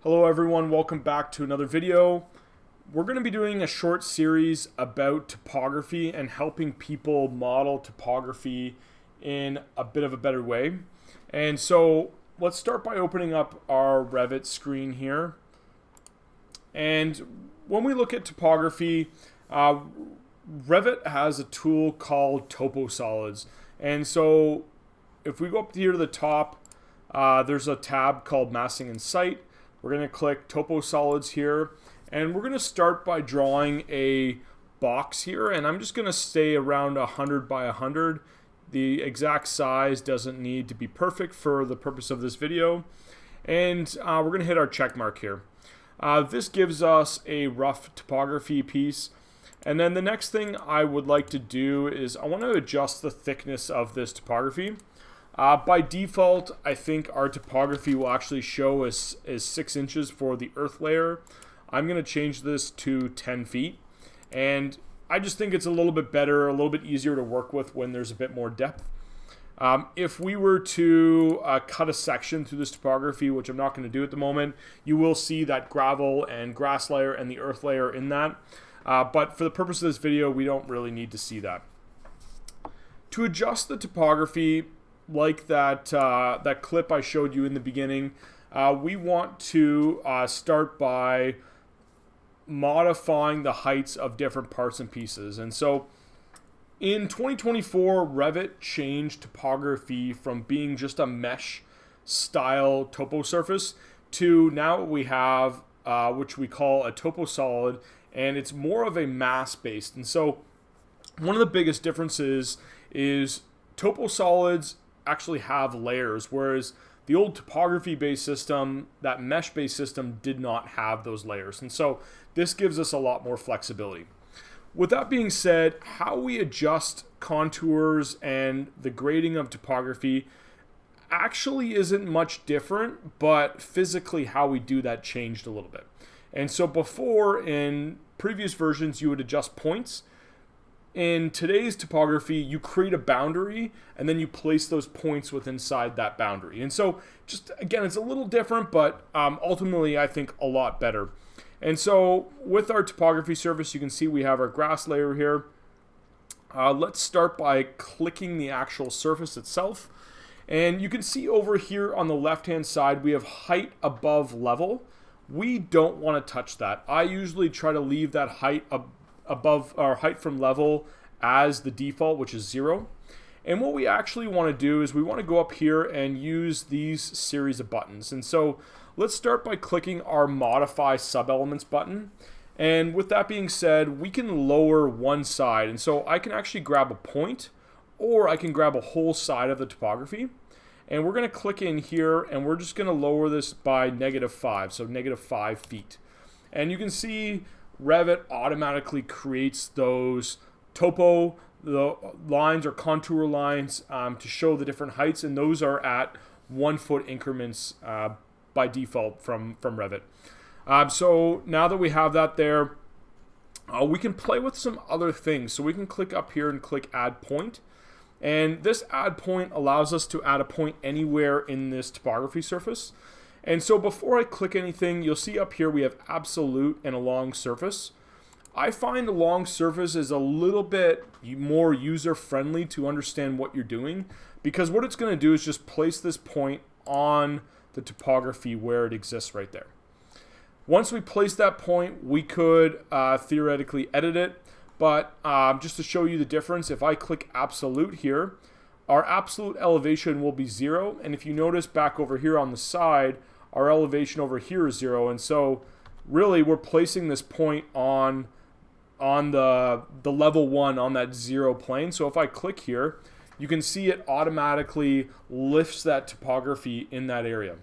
Hello everyone, welcome back to another video. We're going to be doing a short series about topography and helping people model topography in a bit of a better way. And so let's start by opening up our Revit screen here. And when we look at topography, Revit has a tool called Toposolids. And so if we go up here to the top, there's a tab called Massing and Site. We're going to click Toposolids here, and we're going to start by drawing a box here, and I'm just going to stay around 100 by 100. The exact size doesn't need to be perfect for the purpose of this video, and we're going to hit our check mark here. This gives us a rough topography piece, and then the next thing I would like to do is I want to adjust the thickness of this topography. By default, I think our topography will actually show as 6 inches for the earth layer. I'm going to change this to 10 feet. And I just think it's a little bit better, a little bit easier to work with when there's a bit more depth. If we were to cut a section through this topography, which I'm not going to do at the moment, you will see that gravel and grass layer and the earth layer in that. But for the purpose of this video, we don't really need to see that. To adjust the topography, like that clip I showed you in the beginning, we want to start by modifying the heights of different parts and pieces. And so in 2024, Revit changed topography from being just a mesh style topo surface to now what we have, which we call a toposolid, and it's more of a mass based. And so one of the biggest differences is toposolids actually have layers, whereas the old topography based system, that mesh based system, did not have those layers. And so this gives us a lot more flexibility. With that being said, how we adjust contours and the grading of topography actually isn't much different, but physically how we do that changed a little bit. And so before, in previous versions, you would adjust points. In today's topography, you create a boundary and then you place those points within inside that boundary. And so just again, it's a little different, but ultimately I think a lot better. And so with our topography surface, you can see we have our grass layer here. Let's start by clicking the actual surface itself. And you can see over here on the left-hand side, we have height above level. We don't want to touch that. I usually try to leave that height above our height from level as the default, which is 0. And what we actually want to do is we want to go up here and use these series of buttons. And so let's start by clicking our modify subelements button. And with that being said, we can lower one side. And so I can actually grab a point, or I can grab a whole side of the topography. And we're going to click in here, and we're just going to lower this by -5, so -5 feet. And you can see Revit automatically creates those topo, the lines or contour lines to show the different heights, and those are at 1 foot increments by default from Revit. So now that we have that there, we can play with some other things. So we can click up here and click add point. And this add point allows us to add a point anywhere in this topography surface. And so before I click anything, you'll see up here we have absolute and a long surface. I find a long surface is a little bit more user-friendly to understand what you're doing, because what it's going to do is just place this point on the topography where it exists right there. Once we place that point, we could theoretically edit it, but just to show you the difference, if I click absolute here, our absolute elevation will be 0, and if you notice back over here on the side, our elevation over here is 0, and so really we're placing this point on the level 1 on that 0 plane. So if I click here, you can see it automatically lifts that topography in that area.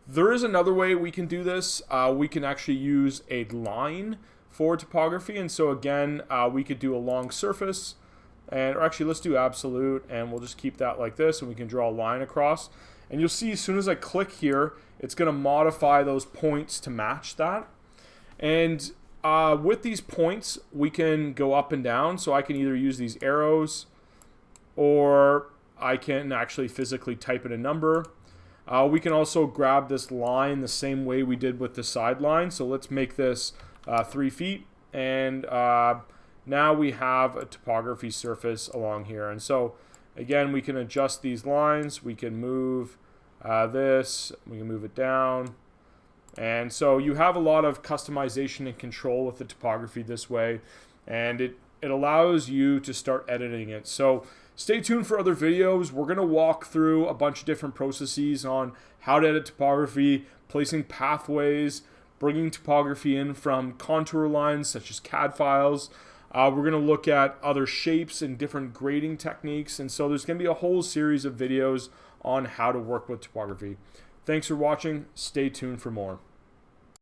There is another way we can do this. We can actually use a line for topography, and so again, we could do a long surface, or actually let's do absolute, and we'll just keep that like this, and we can draw a line across. And you'll see as soon as I click here, it's going to modify those points to match that. And with these points, we can go up and down. So I can either use these arrows, or I can actually physically type in a number. We can also grab this line the same way we did with the sideline. So let's make this 3 feet, and now we have a topography surface along here. And so again, we can adjust these lines. We can move this, we can move it down. And so you have a lot of customization and control with the topography this way, and it allows you to start editing it. So stay tuned for other videos. We're going to walk through a bunch of different processes on how to edit topography, placing pathways, bringing topography in from contour lines such as CAD files. We're going to look at other shapes and different grading techniques. And so there's going to be a whole series of videos on how to work with topography. Thanks for watching. Stay tuned for more.